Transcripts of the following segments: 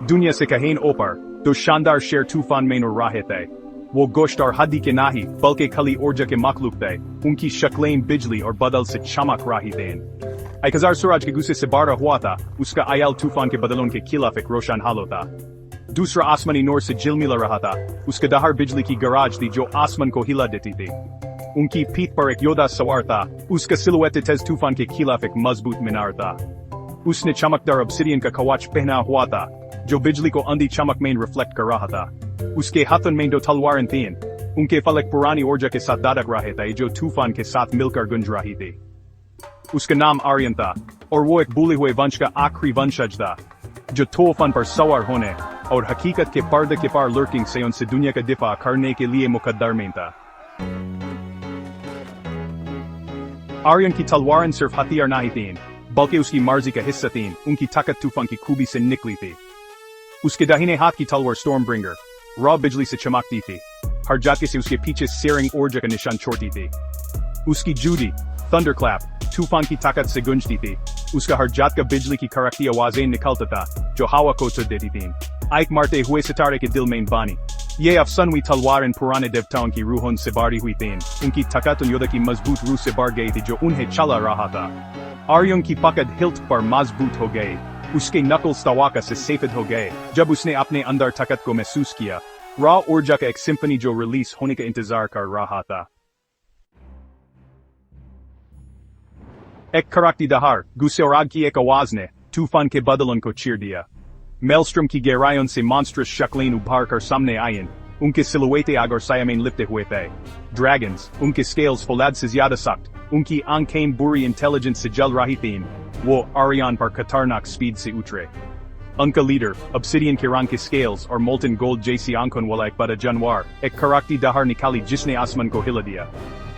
दुनिया से कहीं ऊपर तो शानदार शेर तूफान में और राहे थे। वो गोश्त और हड्डी के नाही बल्कि खली ऊर्जा के मखलूक थे। उनकी शक्लें बिजली और बदल से चमक रही थीं। 1000 सूरज के गुस्से से बारह हुआ था, उसका आयल तूफान के बदलों के खिलाफ एक रोशन हालो था। दूसरा आसमानी नूर से झिलमिला रहा था, उसके दहाड़ बिजली की गराज थी जो आसमान को हिला देती थी। उनकी पीठ पर एक योद्धा सवार था, उसका सिलुएट तेज तूफान के खिलाफ एक मजबूत मीनार था। उसने चमकदार ऑब्सिडियन का कवच पहना हुआ था, जो बिजली को अंधी चमक में रिफ्लेक्ट कर रहा था। उसके हाथों में 2 तलवारें थीं, उनके फलक पुरानी ऊर्जा के साथ धड़क रहे थे जो तूफान के साथ मिलकर गूंज रही थी। उसका नाम आर्यन था, और वो एक भूले हुए वंश का आखिरी वंशज था, जो तूफान पर सवार होने और हकीकत के पर्दे के पार लर्किंग से उनसे दुनिया का दिफा करने के लिए मुकद्दर में था। आर्यन की तलवारें सिर्फ हथियार नहीं थीं, बल्कि उसकी मर्जी का हिस्सा थीं। उनकी ताकत तूफान की खूबी से निकली थी। उसके दाहिने हाथ की तलवार स्टॉर्मब्रिंगर रॉ बिजली से चमकती थी, हर झटके से उसके पीछे सेयरिंग ऊर्जा का निशान छोड़ती थी। उसकी जूडी थंडरक्लैप तूफान की ताकत से गूंजती थी, उसका हर झटका बिजली की कड़कती आवाजें निकलता था जो हवा को तोड़ देती थीं। एक मारते हुए सितारे के दिल में बानी। ये अफसानवी तलवारें पुराने देवताओं की रूहों से भरी हुई थीं, उनकी ताकत उन योद्धा की मजबूत रूह से बढ़ गई थी जो उन्हें चला रहा था। आर्यन की पकड़ हिल्ट पर मजबूत हो गई, उसके नकल्स तवाका से सफेद हो गए जब उसने अपने अंदर ताकत को महसूस किया। रॉ ऊर्जा का एक सिम्फनी जो रिलीज होने का इंतजार कर रहा था। एक कड़कती दहाड़, गुस्से और आग की एक आवाज ने तूफान के बदलों को चीर दिया। मेलस्ट्रम की गहराइयों से मॉन्स्ट्रस शक्लें उभर कर सामने आईं, उनके सिलुएटे आग और साया में लिपटे हुए थे। ड्रैगन्स, उनके स्केल्स फौलाद से ज्यादा सख्त, उनकी आंखें बुरी इंटेलिजेंस से जल रही थीं। वो आर्यन पर खतरनाक स्पीड से उतरे। उनका लीडर, ऑब्सिडियन के रंग के स्केल्स और मोल्टन गोल्ड जैसी आंखों वाला एक बड़ा जानवर, एक कड़कती दहाड़ निकाली जिसने आसमान को हिला दिया।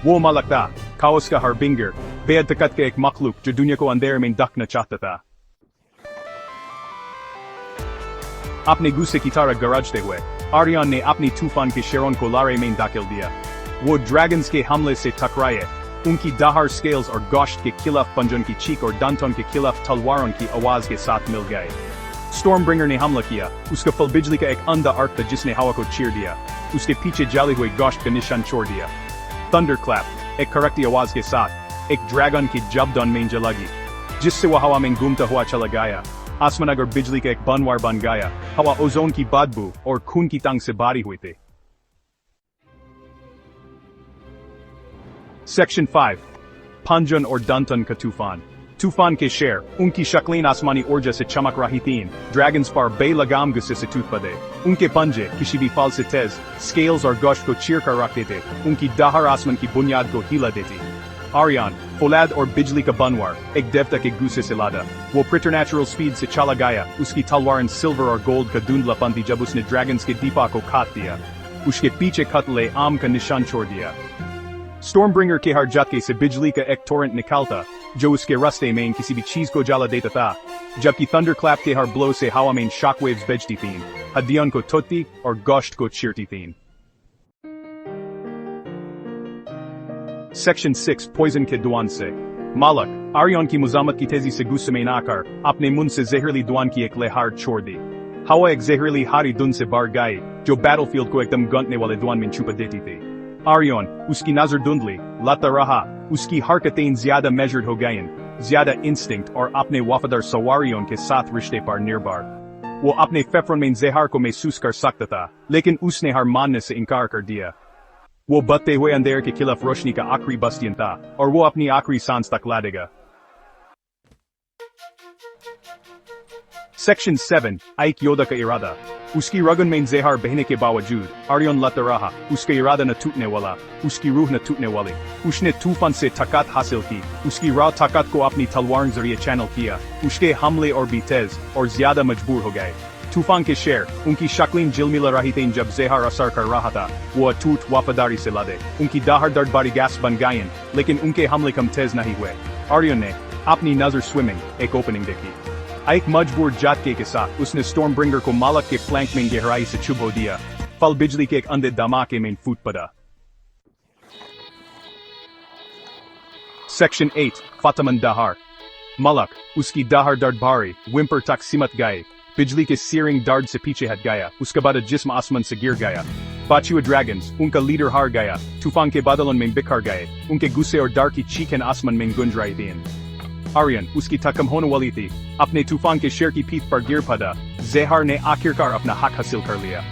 वो मलक था, काओस का हार्बिंगर, बेहद ताकत का एक मखलूक जो दुनिया को अंधेरे में ढकना चाहता था। अपने गुस्से की तरह गरजते हुए आर्यन ने अपनी तूफान के शेरों को लारे में धकेल दिया। वो ड्रैगन्स के हमले से टकराए, उनकी दहाड़ स्केल्स और गोश्त के खिलाफ पंजों की चीख और दांतों के खिलाफ तलवारों की आवाज के साथ मिल गए। स्टॉर्मब्रिंगर ने हमला किया, उसका फल बिजली का एक अंधा अर्थ था जिसने हवा को चीर दिया, उसके पीछे जले हुए गोश्त का निशान छोड़ दिया। थंडरक्लैप एक कड़कती आवाज के साथ एक ड्रैगन की जबड़ों में जलगी, जिससे वह हवा में घूमता हुआ चला गया। आसमान अगर बिजली का एक बनवार बन गया, हवा ओजोन की बदबू और खून की तंग से भरी हुई थी। सेक्शन 5 पंजन और दंतन का तूफान। तूफान के शेर, उनकी शक्लें आसमानी ऊर्जा से चमक रही थीं, ड्रैगन्स पर बेलगाम गुस्से से टूट पड़े। उनके पंजे किसी भी फल से तेज, स्केल्स और गोश्त को चीर कर रखते थे, उनकी दहाड़ आसमान की बुनियाद को हिला देती। आर्यन, फौलाद और बिजली का बनवार, एक देवता के गुस्से से लादा, वो प्रिटरनेचुरल स्पीड से चला गया। उसकी तलवारें सिल्वर और गोल्ड का धुंधलापन थी जब उसने ड्रैगन्स के दीपा को काट दिया, उसके पीछे कत्ले आम का निशान छोड़ दिया। स्टॉर्मब्रिंगर के हर झटके से बिजली का एक टोरेंट निकलता, जो उसके रास्ते में किसी भी चीज को जला देता था, जबकि थंडरक्लैप के हर ब्लो से हवा में शॉकवेव्स भेजती थीं, हड्डियों को तोड़ती और गोश्त को चीरती थीं। सेक्शन 6 पॉइजन के धुआं से। मालक, आर्यन की मुजामत की तेजी से गुस्से में आकर अपने मुंह से जहरीली धुआं की एक लहर छोड़ दी। हवा एक जहरीली हरी धुंध से भर गई, जो बैटलफील्ड को एकदम गंतने वाले धुआं में छुपा देती थी। आर्यन, उसकी नजर धुंधली लाता रहा, उसकी हरकतें ज्यादा मेजर्ड हो गईं, ज्यादा इंस्टिंक्ट और अपने वफादार सवारियों के साथ रिश्ते पर निर्भर। वो अपने फेफड़ों में जहर को महसूस कर सकता था, लेकिन उसने हार मानने से इनकार कर दिया। वो बढ़ते हुए अंधेरे के खिलाफ रोशनी का आखिरी बस्तियन था, और वो अपनी आखिरी सांस तक लड़ेगा। सेक्शन 7 एक योद्धा का इरादा। उसकी रगन में जहर बहने के बावजूद आर्यन लड़ता रहा, उसका इरादा न टूटने वाला, उसकी रूह न टूटने वाली। उसने तूफान से ताकत हासिल की, उसकी राह ताकत को अपनी तलवार जरिए चैनल किया, उसके हमले और भी तेज और ज्यादा मजबूर हो गए। तूफान के शेर, उनकी शक्लें झिलमिला रही थीं जब जहर असर कर रहा था, वो अटूट वफादारी से लड़े। उनकी दहाड़ दर्द बारी गैस बन गईं, लेकिन उनके हमले कम तेज नहीं हुए। आर्यन ने अपनी नजर स्विमिंग एक ओपनिंग देखी। एक मजबूर झटके के साथ उसने स्टॉर्मब्रिंगर को मालक के फ्लैंक में गहराई से चुभो दिया, फल बिजली के एक अंधे धमाके में फूट पड़ा। सेक्शन 8 फातमन दहाड़। मलक, उसकी दहाड़ दर्द भारी विम्पर तक सिमट गए, बिजली के सीयरिंग डार्ड से पीछे हट गया, उसके बाद जिस्म आसमान से गिर गया। पाचुआ ड्रैगन्स, उनका लीडर हार गया, तूफान के बादलों में बिखर गए, उनके गुस्से और डर की चीखें आसमान में गूंज रही थीं। आर्यन, उसकी थकम होने वाली थी, अपने तूफान के शेर की पीठ पर गिर पड़ा। ज़हर ने आखिरकार अपना हक हासिल कर लिया।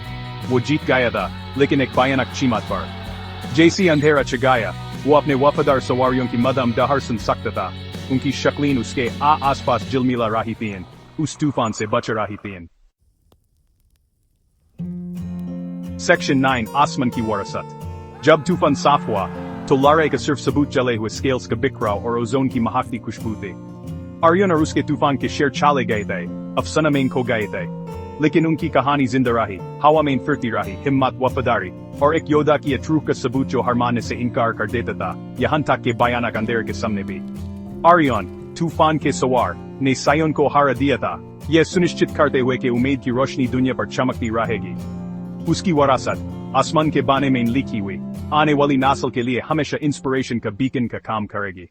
वो जीत गया था, लेकिन एक भयानक कीमत पर। जैसी अंधेरा छा गया, वो अपने वफादार सवारियों की मदम दहर सुन सकता था। उनकी शक्लें उसके आसपास झिलमिला रही थीं, उस तूफान से बच रही थीं। सेक्शन 9, आसमान की वरासत। जब तूफान साफ हुआ, तो लारे का सिर्फ सबूत जले हुए स्केल्स का बिखराव और ओजोन की महकती खुशबू थी। आर्यन और उसके तूफान के शेर चले गए थे, अफसाना में खो गए थे, लेकिन उनकी कहानी जिंदा रही, हवा में फिरती रही, हिम्मत, वफादारी और एक योद्धा की अथरूफ का सबूत जो हार मानने से इनकार कर देता था, यहाँ तक के भयानक अंधेरे के सामने भी। आर्यन, तूफान के सवार, ने सायोन को हरा दिया था, यह सुनिश्चित करते हुए कि उम्मीद की रोशनी दुनिया पर चमकती रहेगी। उसकी वरासत आसमान के बाने में लिखी हुई, आने वाली नस्ल के लिए हमेशा इंस्पिरेशन का बीकन का काम करेगी।